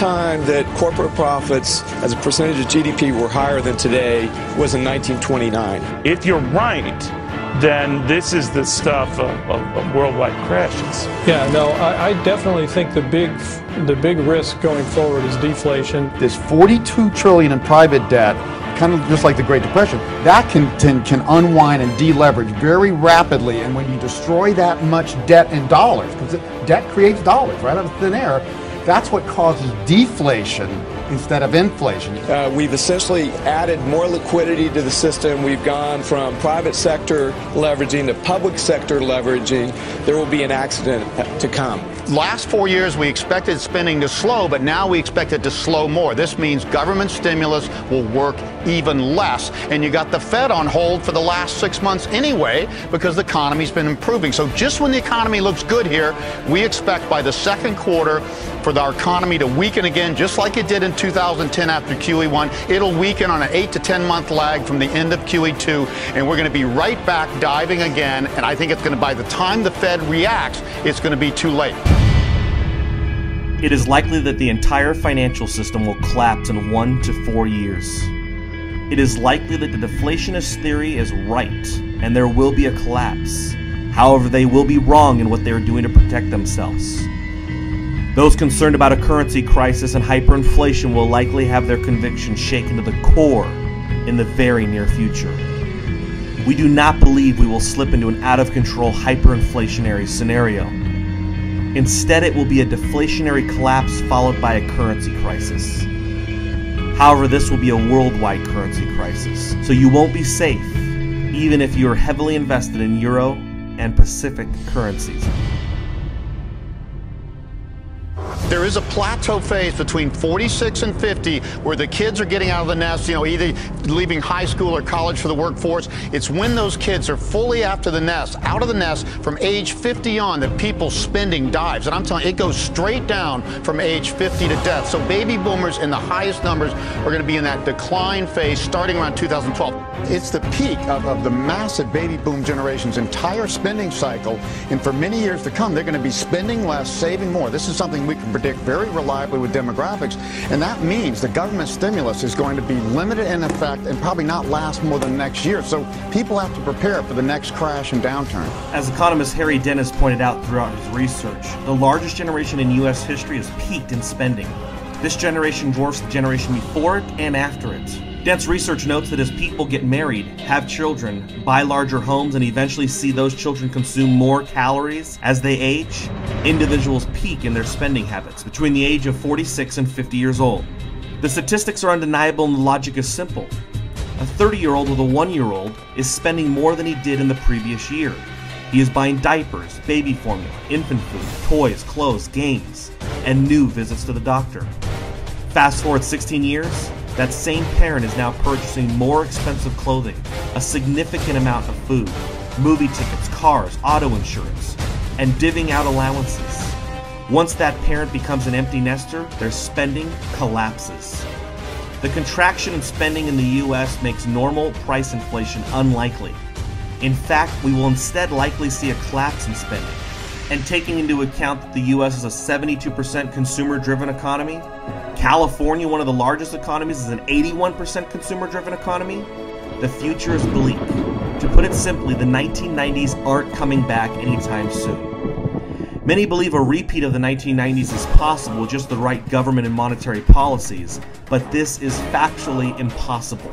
time that corporate profits as a percentage of GDP were higher than today was in 1929. If you're right, then this is the stuff of worldwide crashes. Yeah, no, I definitely think the big risk going forward is deflation. There's $42 trillion in private debt, kind of just like the Great Depression. That can unwind and deleverage very rapidly, and when you destroy that much debt in dollars, because debt creates dollars right out of thin air, that's what causes deflation instead of inflation. We've essentially added more liquidity to the system. We've gone from private sector leveraging to public sector leveraging. There will be an accident to come. Last 4 years, we expected spending to slow, but now we expect it to slow more. This means government stimulus will work even less. And you got the Fed on hold for the last 6 months anyway, because the economy's been improving. So just when the economy looks good here, we expect by the second quarter for our economy to weaken again, just like it did in 2010 after QE1. It'll weaken on an 8 to 10 month lag from the end of QE2, and we're going to be right back diving again. And I think it's going to, by the time the Fed reacts, it's going to be too late. It is likely that the entire financial system will collapse in 1 to 4 years. It is likely that the deflationist theory is right, and there will be a collapse. However, they will be wrong in what they are doing to protect themselves. Those concerned about a currency crisis and hyperinflation will likely have their convictions shaken to the core in the very near future. We do not believe we will slip into an out-of-control hyperinflationary scenario. Instead, it will be a deflationary collapse followed by a currency crisis. However, this will be a worldwide currency crisis, so you won't be safe, even if you are heavily invested in Euro and Pacific currencies. There is a plateau phase between 46 and 50 where the kids are getting out of the nest, either leaving high school or college for the workforce. It's when those kids are fully out of the nest from age 50 on that people's spending dives. And I'm telling you, it goes straight down from age 50 to death. So baby boomers in the highest numbers are going to be in that decline phase starting around 2012. It's the peak of the massive baby boom generation's entire spending cycle. And for many years to come, they're going to be spending less, saving more. This is something we can predict very reliably with demographics, and that means the government stimulus is going to be limited in effect and probably not last more than next year. So people have to prepare for the next crash and downturn. As economist Harry Dennis pointed out throughout his research, the largest generation in U.S. history has peaked in spending. This generation dwarfs the generation before it and after it. Dent's research notes that as people get married, have children, buy larger homes, and eventually see those children consume more calories as they age, individuals peak in their spending habits between the age of 46 and 50 years old. The statistics are undeniable and the logic is simple. A 30-year-old with a 1-year-old is spending more than he did in the previous year. He is buying diapers, baby formula, infant food, toys, clothes, games, and new visits to the doctor. Fast forward 16 years, that same parent is now purchasing more expensive clothing, a significant amount of food, movie tickets, cars, auto insurance, and divvying out allowances. Once that parent becomes an empty nester, their spending collapses. The contraction in spending in the U.S. makes normal price inflation unlikely. In fact, we will instead likely see a collapse in spending. And taking into account that the U.S. is a 72% consumer-driven economy, California, one of the largest economies, is an 81% consumer-driven economy, the future is bleak. To put it simply, the 1990s aren't coming back anytime soon. Many believe a repeat of the 1990s is possible with just the right government and monetary policies, but this is factually impossible.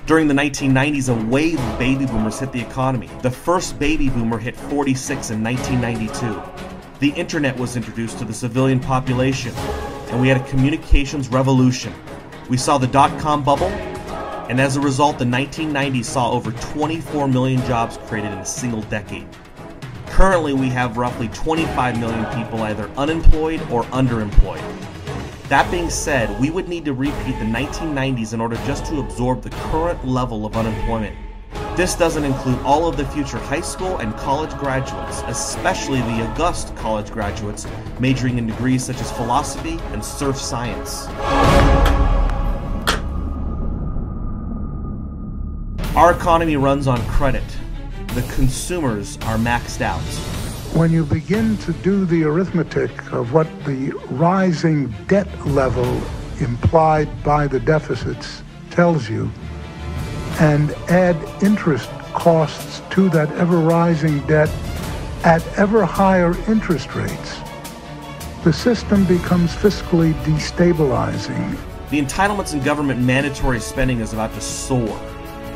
During the 1990s, a wave of baby boomers hit the economy. The first baby boomer hit 46 in 1992. The internet was introduced to the civilian population, and we had a communications revolution. We saw the dot-com bubble, and as a result, the 1990s saw over 24 million jobs created in a single decade. Currently, we have roughly 25 million people either unemployed or underemployed. That being said, we would need to repeat the 1990s in order just to absorb the current level of unemployment. This doesn't include all of the future high school and college graduates, especially the august college graduates majoring in degrees such as philosophy and surf science. Our economy runs on credit. The consumers are maxed out. when you begin to do the arithmetic of what the rising debt level implied by the deficits tells you, and add interest costs to that ever-rising debt at ever higher interest rates, the system becomes fiscally destabilizing. The entitlements and government mandatory spending is about to soar.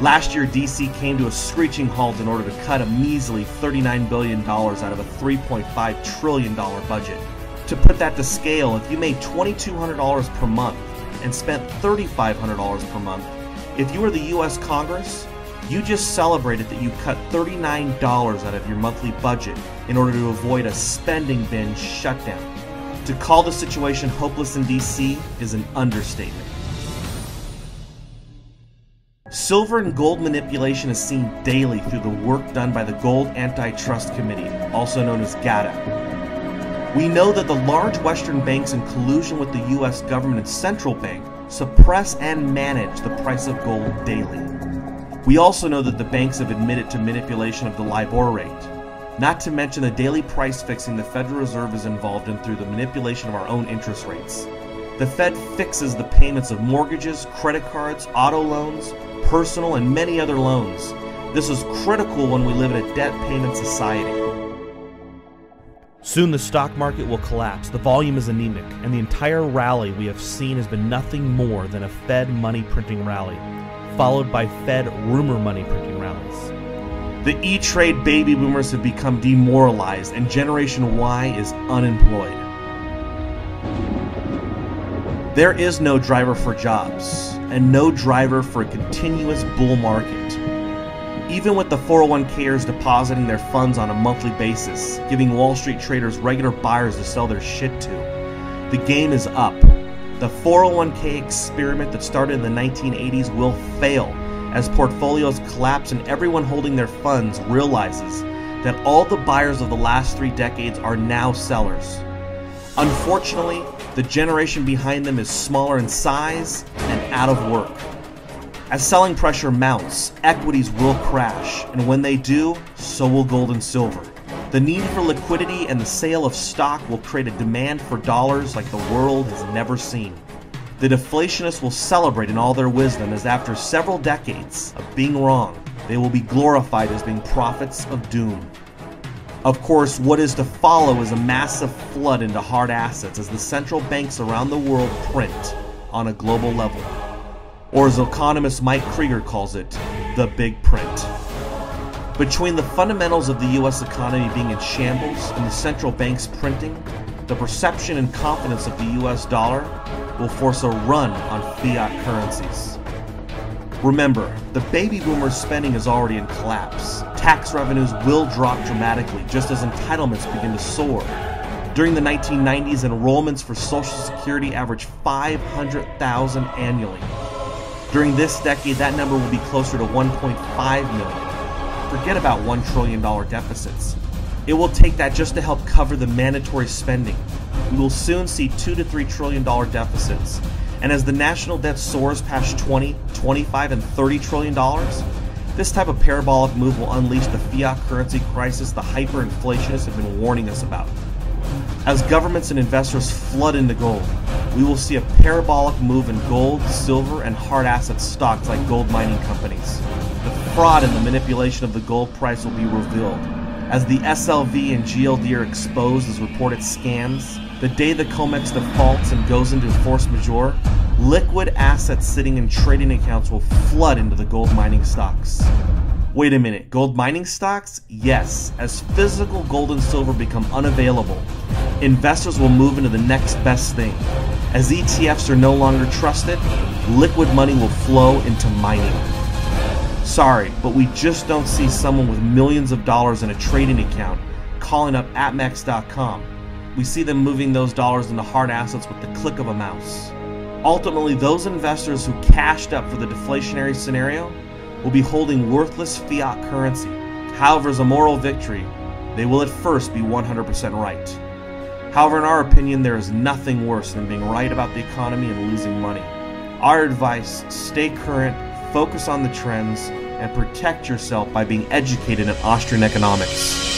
Last year, D.C. came to a screeching halt in order to cut a measly $39 billion out of a $3.5 trillion budget. To put that to scale, if you made $2,200 per month and spent $3,500 per month, if you were the U.S. Congress, you just celebrated that you cut $39 out of your monthly budget in order to avoid a spending binge shutdown. To call the situation hopeless in D.C. is an understatement. Silver and gold manipulation is seen daily through the work done by the Gold Antitrust Committee, also known as GATA. We know that the large Western banks in collusion with the U.S. government and central bank suppress and manage the price of gold daily. We also know that the banks have admitted to manipulation of the LIBOR rate, not to mention the daily price fixing the Federal Reserve is involved in through the manipulation of our own interest rates. The Fed fixes the payments of mortgages, credit cards, auto loans, personal, and many other loans. This is critical when we live in a debt payment society. Soon the stock market will collapse, the volume is anemic, and the entire rally we have seen has been nothing more than a Fed money printing rally, followed by Fed rumor money printing rallies. The E-Trade baby boomers have become demoralized, and Generation Y is unemployed. There is no driver for jobs, and no driver for a continuous bull market. Even with the 401kers depositing their funds on a monthly basis, giving Wall Street traders regular buyers to sell their shit to, the game is up. The 401k experiment that started in the 1980s will fail as portfolios collapse and everyone holding their funds realizes that all the buyers of the last 3 decades are now sellers. Unfortunately, the generation behind them is smaller in size and out of work. As selling pressure mounts, equities will crash, and when they do, so will gold and silver. The need for liquidity and the sale of stock will create a demand for dollars like the world has never seen. The deflationists will celebrate in all their wisdom as after several decades of being wrong, they will be glorified as being prophets of doom. Of course, what is to follow is a massive flood into hard assets as the central banks around the world print on a global level. Or as economist Mike Krieger calls it, the big print. Between the fundamentals of the U.S. economy being in shambles and the central banks printing, the perception and confidence of the U.S. dollar will force a run on fiat currencies. Remember, the baby boomer spending is already in collapse. Tax revenues will drop dramatically just as entitlements begin to soar. During the 1990s, enrollments for Social Security averaged 500,000 annually. During this decade, that number will be closer to 1.5 million. Forget about $1 trillion deficits. It will take that just to help cover the mandatory spending. We will soon see $2 to $3 trillion deficits. And as the national debt soars past 20, 25, and $30 trillion, this type of parabolic move will unleash the fiat currency crisis the hyperinflationists have been warning us about. As governments and investors flood into gold, we will see a parabolic move in gold, silver, and hard asset stocks like gold mining companies. The fraud and the manipulation of the gold price will be revealed. As the SLV and GLD are exposed as reported scams, the day the COMEX defaults and goes into force majeure, liquid assets sitting in trading accounts will flood into the gold mining stocks. Wait a minute, gold mining stocks? Yes, as physical gold and silver become unavailable, investors will move into the next best thing. As ETFs are no longer trusted, liquid money will flow into mining. Sorry, but we just don't see someone with millions of dollars in a trading account calling up Atmex.com. We see them moving those dollars into hard assets with the click of a mouse. Ultimately, those investors who cashed up for the deflationary scenario will be holding worthless fiat currency. However, as a moral victory, they will at first be 100% right. However, in our opinion, there is nothing worse than being right about the economy and losing money. Our advice, stay current, focus on the trends, and protect yourself by being educated in Austrian economics.